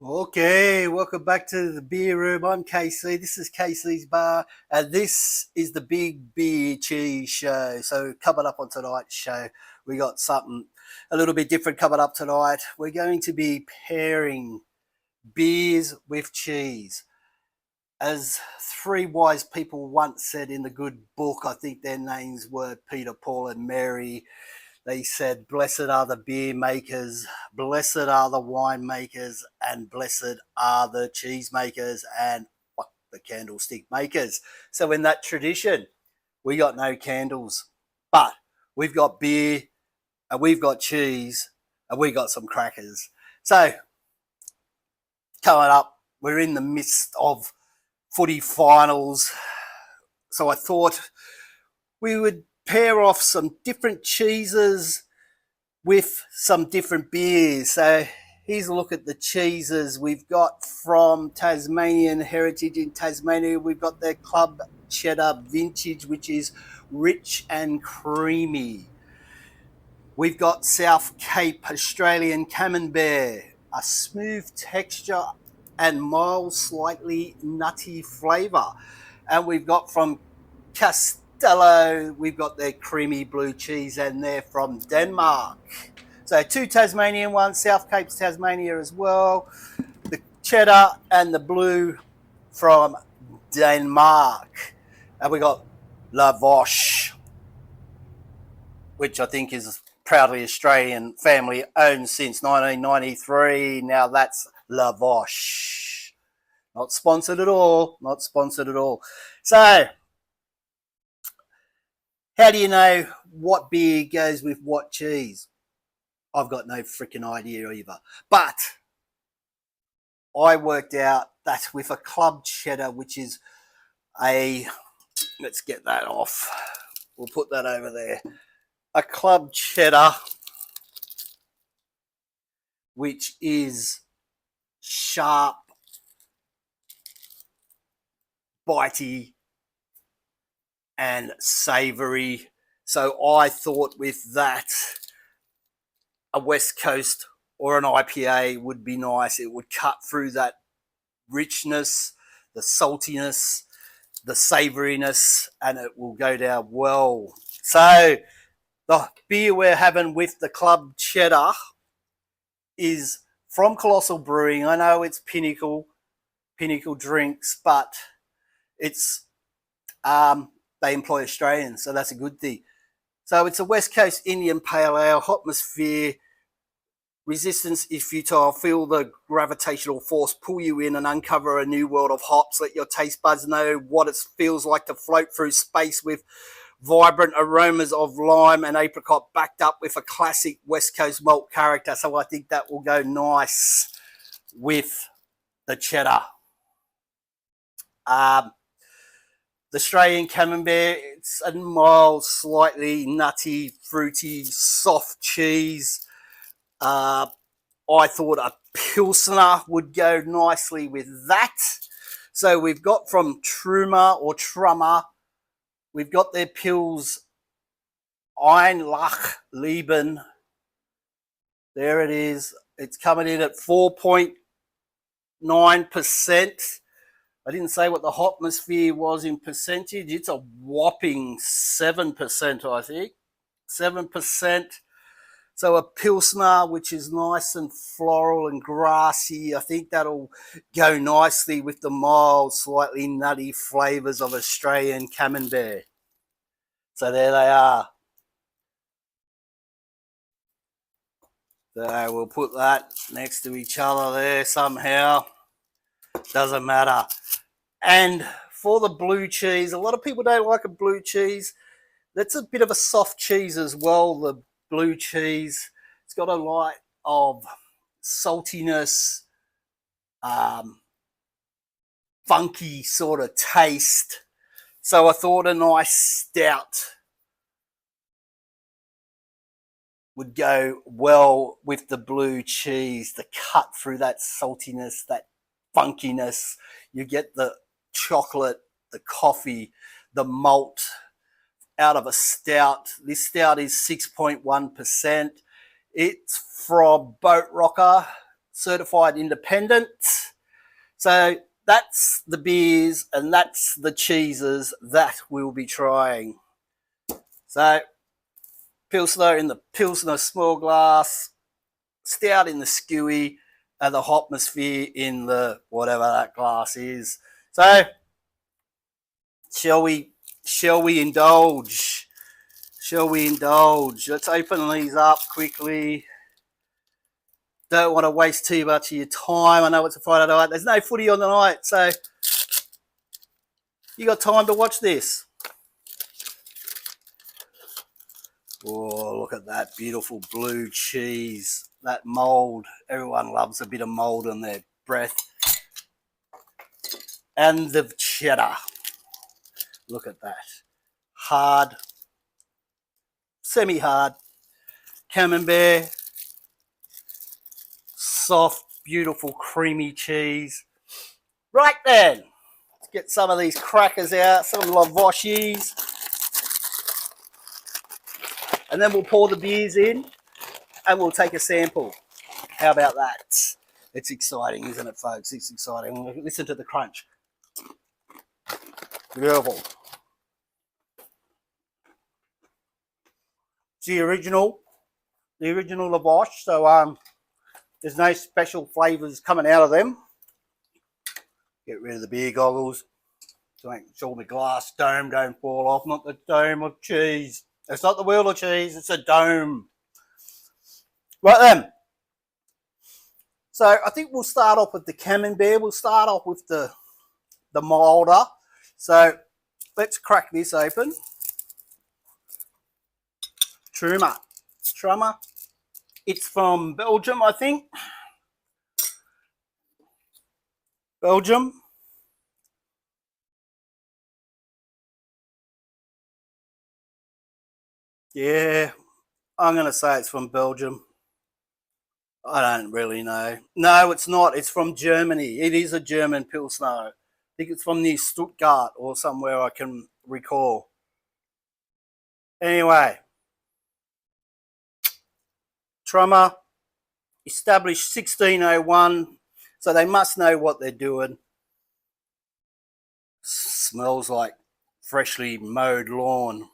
Okay, welcome back to the beer room. I'm KC. This is KC's bar, and this is the Big Beer Cheese Show. So, coming up on tonight's show, we got something a little bit different coming up tonight. We're going to be pairing beers with cheese. As three wise people once said in the good book, I think their names were Peter, Paul, and Mary. They said, "Blessed are the beer makers, blessed are the wine makers, and blessed are the cheese makers, and fuck the candlestick makers." So, in that tradition, we got no candles, but we've got beer, and we've got cheese, and we got some crackers. So, coming up, we're in the midst of footy finals. So, I thought we would pair off some different cheeses with some different beers. So here's a look at the cheeses we've got from Tasmanian heritage in Tasmania. We've got their Club Cheddar Vintage, which is rich and creamy. We've got South Cape Australian Camembert, a smooth texture and mild, slightly nutty flavour. And we've got from Castello, we've got their creamy blue cheese, and they're from Denmark. So two Tasmanian ones, South Cape's Tasmania as well. The cheddar and the blue from Denmark. And we got La Vache, which I think is proudly Australian, family owned since 1993. Now that's La Vache. Not sponsored at all. Not sponsored at all. So, how do you know what beer goes with what cheese? I've got no freaking idea either. But I worked out that with a Club Cheddar, which is let's get that off. We'll put that over there. A Club Cheddar, which is sharp, bitey, and savoury. So I thought with that, a West Coast or an IPA would be nice. It would cut through that richness, the saltiness, the savouriness, and it will go down well. So the beer we're having with the Club Cheddar is from Colossal Brewing. I know it's Pinnacle Drinks, but it's they employ Australians, so that's a good thing. So it's a West Coast Indian Pale Ale, Hopmashere. Resistance is futile. Feel the gravitational force pull you in and uncover a new world of hops. Let your taste buds know what it feels like to float through space with vibrant aromas of lime and apricot backed up with a classic West Coast malt character. So I think that will go nice with the cheddar. The Australian Camembert, it's a mild, slightly nutty, fruity, soft cheese. I thought a Pilsner would go nicely with that. So we've got from Trumer, we've got their Pils Einlach Leben. There it is. It's coming in at 4.9%. I didn't say what the Hopmashere was in percentage. It's a whopping 7%, I think. 7%. So a Pilsner, which is nice and floral and grassy. I think that'll go nicely with the mild, slightly nutty flavours of Australian Camembert. So there they are. So we'll put that next to each other there somehow. Doesn't matter. And for the blue cheese, a lot of people don't like a blue cheese. That's a bit of a soft cheese as well, the blue cheese. It's got a light of saltiness, funky sort of taste. So I thought a nice stout would go well with the blue cheese, the cut through that saltiness, that funkiness. You get the chocolate, the coffee, the malt out of a stout. This stout is 6.1%. It's from Boat Rocker, certified independent. So that's the beers and that's the cheeses that we'll be trying. So Pilsner in the Pilsner small glass, Stout in the skewy, and the Hopmashere in the whatever that glass is. So shall we indulge? Shall we indulge? Let's open these up quickly. Don't want to waste too much of your time. I know it's a Friday night. There's no footy on the night, so you got time to watch this. Oh, look at that beautiful blue cheese. That mould. Everyone loves a bit of mould in their breath. And the cheddar. Look at that. Hard, semi-hard. Camembert. Soft, beautiful, creamy cheese. Right then. Let's get some of these crackers out. Some lavoshes. And then we'll pour the beers in and we'll take a sample. How about that? It's exciting, isn't it, folks? It's exciting. Listen to the crunch. Beautiful. It's the original lavash, so there's no special flavours coming out of them. Get rid of the beer goggles to make sure the glass dome don't fall off, not the dome of cheese. It's not the wheel of cheese, it's a dome. Right then. So I think we'll start off with the Camembert. We'll start off with the milder. So let's crack this open. Trumer. It's from Belgium, I think. Belgium. Yeah, I'm going to say it's from Belgium. I don't really know. No, it's not. It's from Germany. It is a German Pilsner. I think it's from near Stuttgart or somewhere I can recall. Anyway, Trumer, established 1601, so they must know what they're doing. Smells like freshly mowed lawn.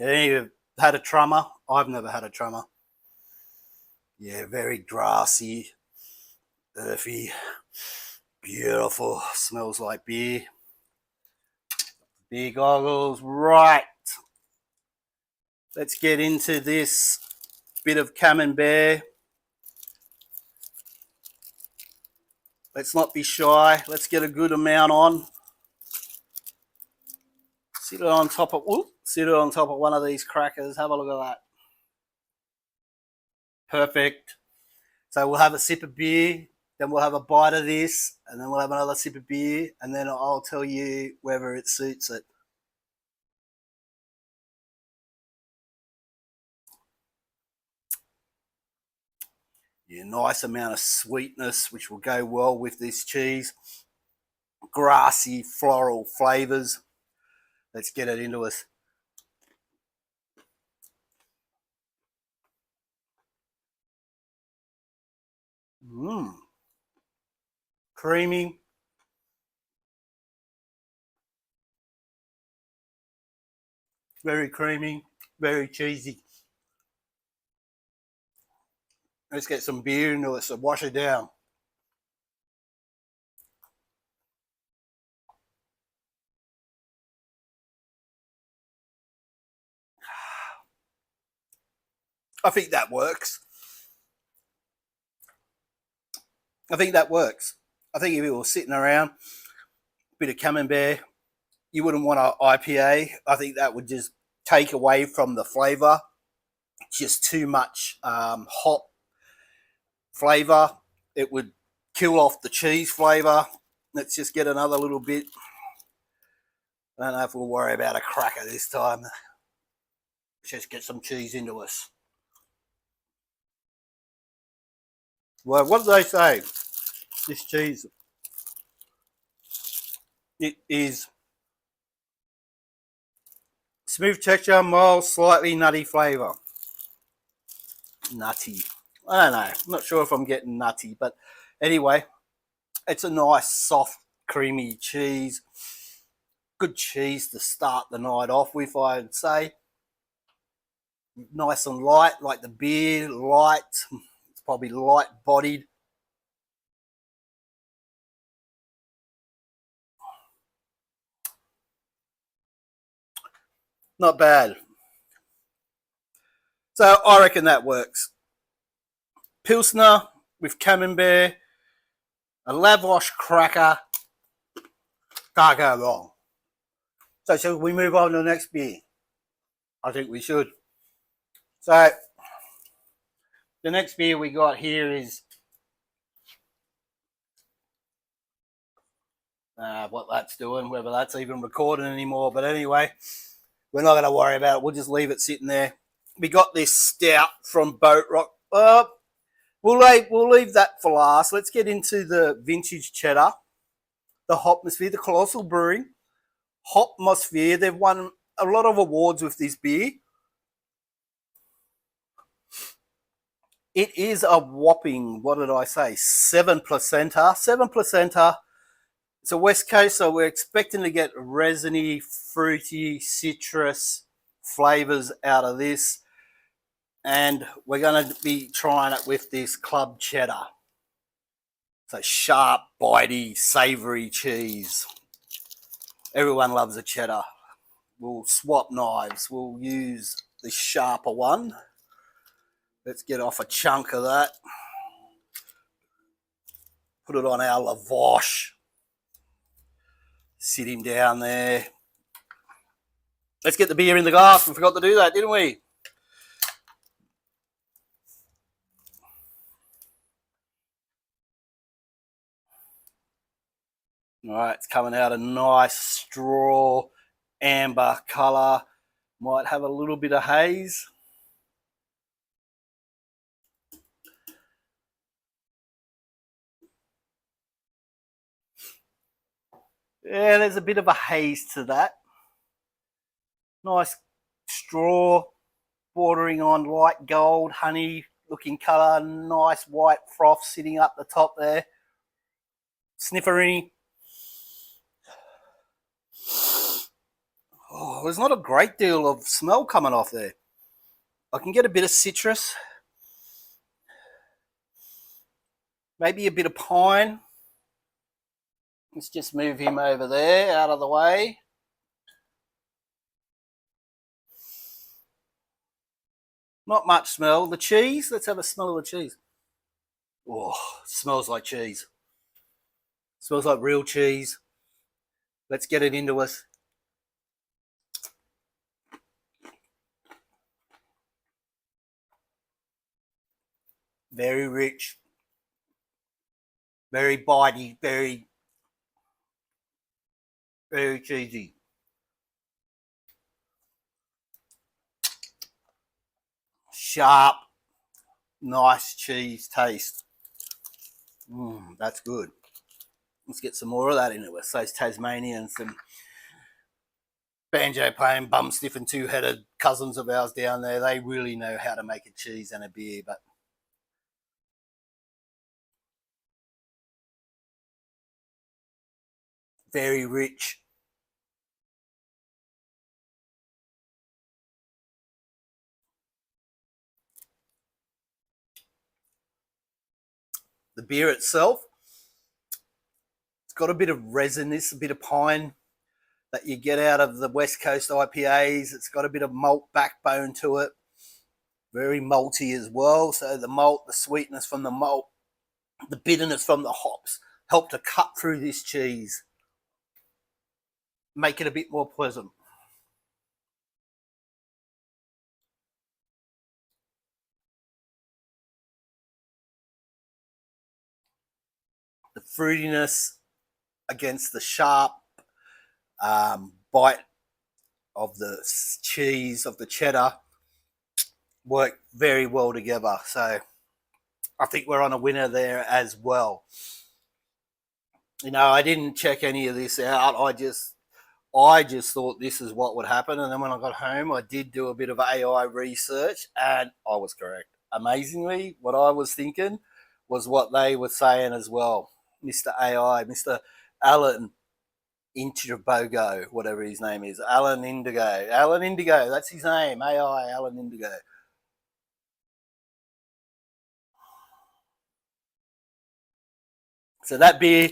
Any of you had a Trumer? I've never had a Trumer. Yeah, very grassy, earthy, beautiful. Smells like beer. Beer goggles, right. Let's get into this bit of Camembert. Let's not be shy. Let's get a good amount on. Sit it on top of one of these crackers. Have a look at that. Perfect. So we'll have a sip of beer, then we'll have a bite of this, and then we'll have another sip of beer, and then I'll tell you whether it suits it. Yeah, nice amount of sweetness, which will go well with this cheese. Grassy, floral flavours. Let's get it into us. Creamy. Very creamy, very cheesy. Let's get some beer into it, so wash it down. I think that works. I think if it was sitting around, a bit of Camembert, you wouldn't want an IPA. I think that would just take away from the flavour. It's just too much hop flavour. It would kill off the cheese flavour. Let's just get another little bit. I don't know if we'll worry about a cracker this time. Let's just get some cheese into us. Well, what do they say? This cheese, it is Smooth texture, mild, slightly nutty flavour. Nutty. I don't know. I'm not sure if I'm getting nutty, but anyway, it's a nice, soft, creamy cheese. Good cheese to start the night off with, I'd say. Nice and light, like the beer, light. It's probably light-bodied. Not bad. So I reckon that works. Pilsner with Camembert, a Lavosh cracker. Can't go wrong. So shall we move on to the next beer? I think we should. So the next beer we got here is what that's doing, whether that's even recording anymore. But anyway, we're not going to worry about it. We'll just leave it sitting there. We got this stout from Boat Rock. We'll leave that for last. Let's get into the vintage cheddar, the Hopmashere, the Colossal Brewing. Hopmashere, they've won a lot of awards with this beer. It is a whopping, what did I say, 7%. 7%. It's a West Coast, so we're expecting to get resiny, fruity, citrus flavours out of this. And we're going to be trying it with this club cheddar. So sharp, bitey, savoury cheese. Everyone loves a cheddar. We'll swap knives. We'll use the sharper one. Let's get off a chunk of that. Put it on our lavash. Sit him down there. Let's get the beer in the glass. We forgot to do that, didn't we? All right, it's coming out a nice straw amber colour. Might have a little bit of haze. Yeah, there's a bit of a haze to that. Nice straw, bordering on light gold, honey looking colour. Nice white froth sitting up the top there. Sniffery. Oh, there's not a great deal of smell coming off there. I can get a bit of citrus. Maybe a bit of pine. Let's just move him over there, out of the way. Not much smell. The cheese, let's have a smell of the cheese. Oh, smells like cheese. Smells like real cheese. Let's get it into us. Very rich. Very bitey, very cheesy. Sharp, nice cheese taste. That's good. Let's get some more of that into us. Those Tasmanians, some banjo playing, bum sniffing, two-headed cousins of ours down there, they really know how to make a cheese and a beer. But very rich. The beer itself, it's got a bit of resinness, a bit of pine that you get out of the West Coast IPAs. It's got a bit of malt backbone to it. Very malty as well. So the malt, the sweetness from the malt, the bitterness from the hops help to cut through this cheese. Make it a bit more pleasant. The fruitiness against the sharp bite of the cheese, of the cheddar, work very well together. So I think we're on a winner there as well. You know, I didn't check any of this out. I just thought this is what would happen. And then when I got home, I did do a bit of AI research and I was correct. Amazingly, what I was thinking was what they were saying as well. Mr. AI, Mr. Alan Interbogo, whatever his name is. Alan Indigo. Alan Indigo, that's his name. AI, Alan Indigo. So that beer,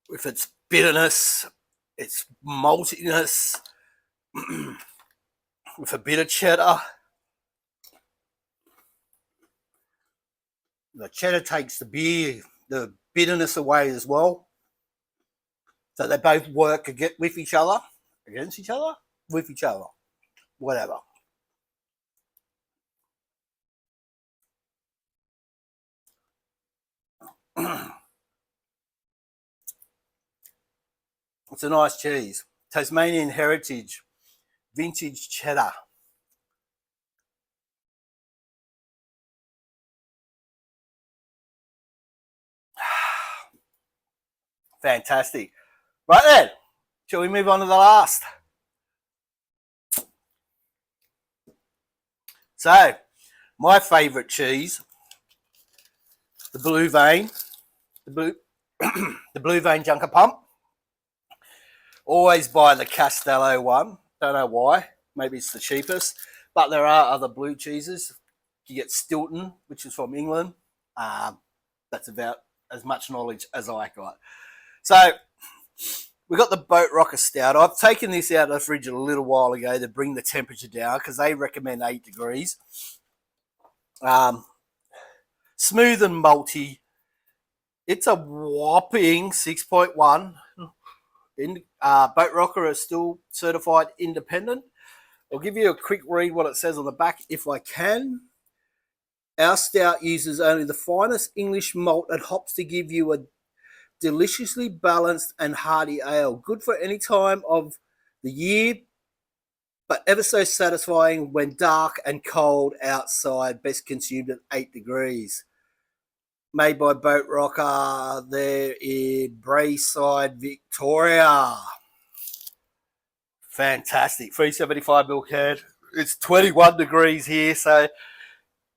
with its bitterness, its maltiness, with a bit of cheddar. The cheddar takes the beer, the bitterness away as well. So they both work with each other, against each other, with each other, whatever. It's a nice cheese. Tasmanian heritage, vintage cheddar. Fantastic. Right then, shall we move on to the last? So, my favourite cheese, the Blue Vein, the Blue, the Blue Vein Junker Pump. Always buy the Castello one. Don't know why. Maybe it's the cheapest. But there are other blue cheeses. You get Stilton, which is from England. That's about as much knowledge as I got. So we got the Boat Rocker Stout. I've taken this out of the fridge a little while ago to bring the temperature down because they recommend 8 degrees. Smooth and malty. It's a whopping 6.1. Boat Rocker is still certified independent. I'll give you a quick read what it says on the back if I can. Our stout uses only the finest English malt and hops to give you a deliciously balanced and hearty ale. Good for any time of the year, but ever so satisfying when dark and cold outside. Best consumed at 8 degrees. Made by Boat Rocker there in Brayside, Victoria. Fantastic. 375ml can. It's 21 degrees here, so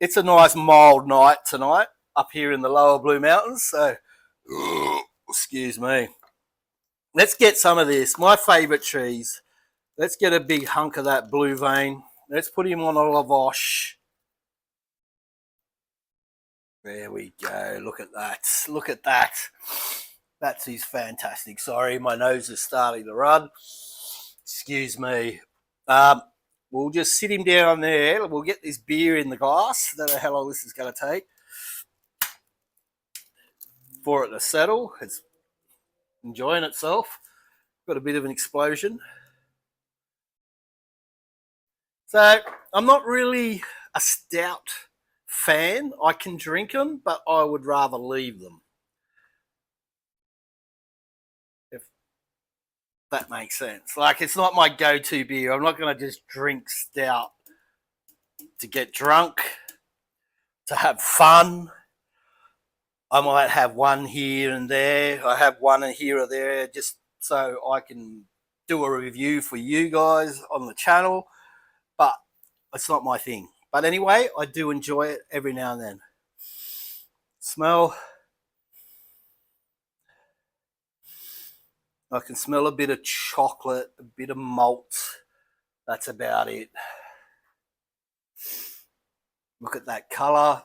it's a nice mild night tonight up here in the lower Blue Mountains. So, excuse me. Let's get some of this. My favourite cheese. Let's get a big hunk of that Blue Vein. Let's put him on a lavash. There we go. Look at that. Look at that. That is fantastic. Sorry, my nose is starting to run. Excuse me. We'll just sit him down there. We'll get this beer in the glass. Don't know how long this is going to take for it to settle. It's enjoying itself. Got a bit of an explosion. So I'm not really a stout fan. I can drink them, but I would rather leave them. If that makes sense. Like, it's not my go-to beer. I'm not going to just drink stout to get drunk, to have fun. I might have one here and there. I have one here or there just so I can do a review for you guys on the channel, but it's not my thing. But anyway, I do enjoy it every now and then. Smell. I can smell a bit of chocolate, a bit of malt. That's about it. Look at that colour.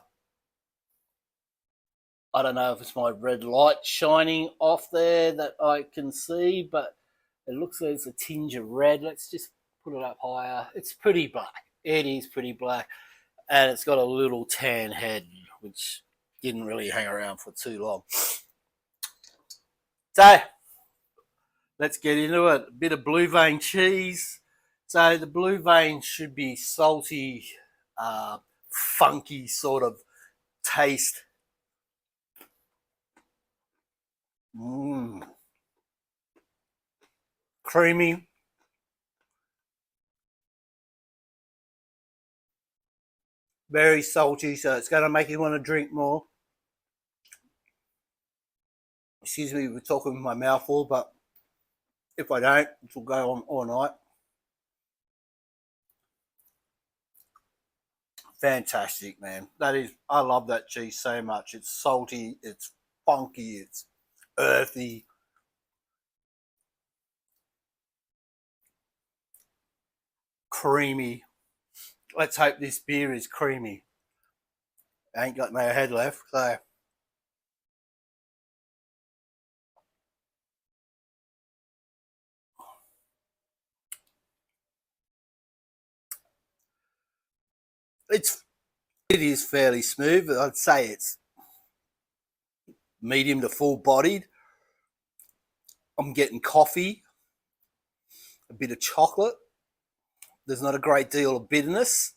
I don't know if it's my red light shining off there that I can see, but it looks like it's a tinge of red. Let's just put it up higher. It's pretty black. It is pretty black. And it's got a little tan head, which didn't really hang around for too long. So, let's get into it. A bit of Blue Vein cheese. So, the Blue Vein should be salty, funky sort of taste. Creamy. Very salty, so it's going to make you want to drink more. Excuse me, we're talking with my mouth full, but If I don't, it will go on all night. Fantastic, man. That is, I love that cheese so much. It's salty, it's funky, it's earthy. Creamy. Let's hope this beer is creamy. I ain't got no head left, so it is fairly smooth. I'd say it's medium to full bodied. I'm getting coffee, a bit of chocolate. There's not a great deal of bitterness.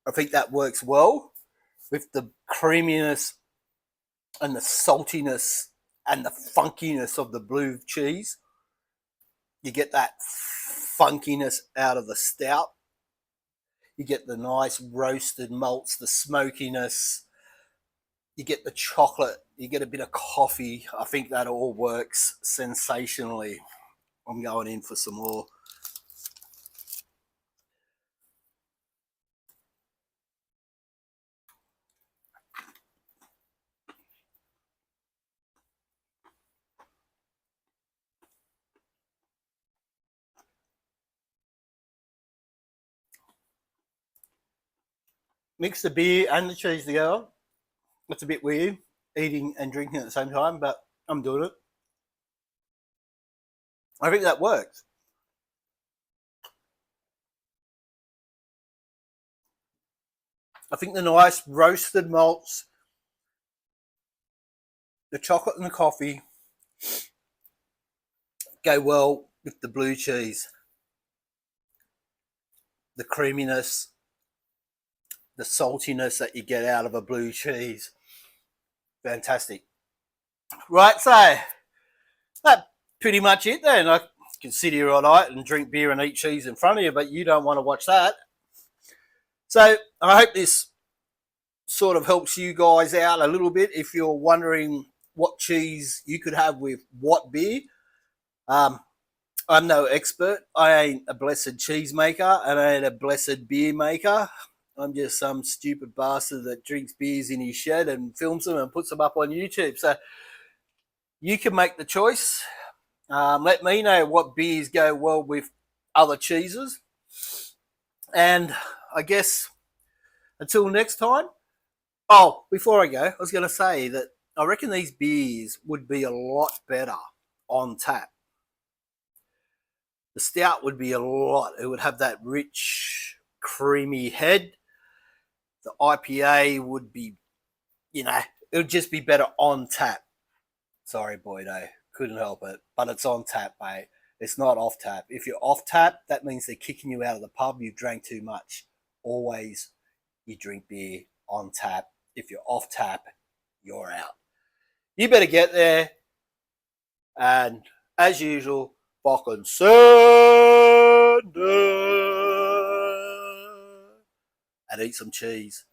I think that works well with the creaminess and the saltiness and the funkiness of the blue cheese. You get that funkiness out of the stout. You get the nice roasted malts, the smokiness. You get the chocolate. You get a bit of coffee. I think that all works sensationally. I'm going in for some more. Mix the beer and the cheese together. That's a bit weird, eating and drinking at the same time, but I'm doing it. I think that works. I think the nice roasted malts, the chocolate and the coffee go well with the blue cheese. The creaminess, the saltiness that you get out of a blue cheese. Fantastic. Right, so that's pretty much it then. I can sit here all night and drink beer and eat cheese in front of you, but you don't want to watch that. So I hope this sort of helps you guys out a little bit if you're wondering what cheese you could have with what beer. I'm no expert. I ain't a blessed cheese maker and I ain't a blessed beer maker. I'm just some stupid bastard that drinks beers in his shed and films them and puts them up on YouTube. So you can make the choice. Let me know what beers go well with other cheeses. And I guess until next time. Oh, before I go, I was going to say that I reckon these beers would be a lot better on tap. The stout would be a lot. It would have that rich, creamy head. The IPA would be, it would just be better on tap. Sorry, Boydo, couldn't help it. But it's on tap, mate. It's not off tap. If you're off tap, that means they're kicking you out of the pub. You've drank too much. Always you drink beer on tap. If you're off tap, you're out. You better get there. And as usual, fucking send and eat some cheese.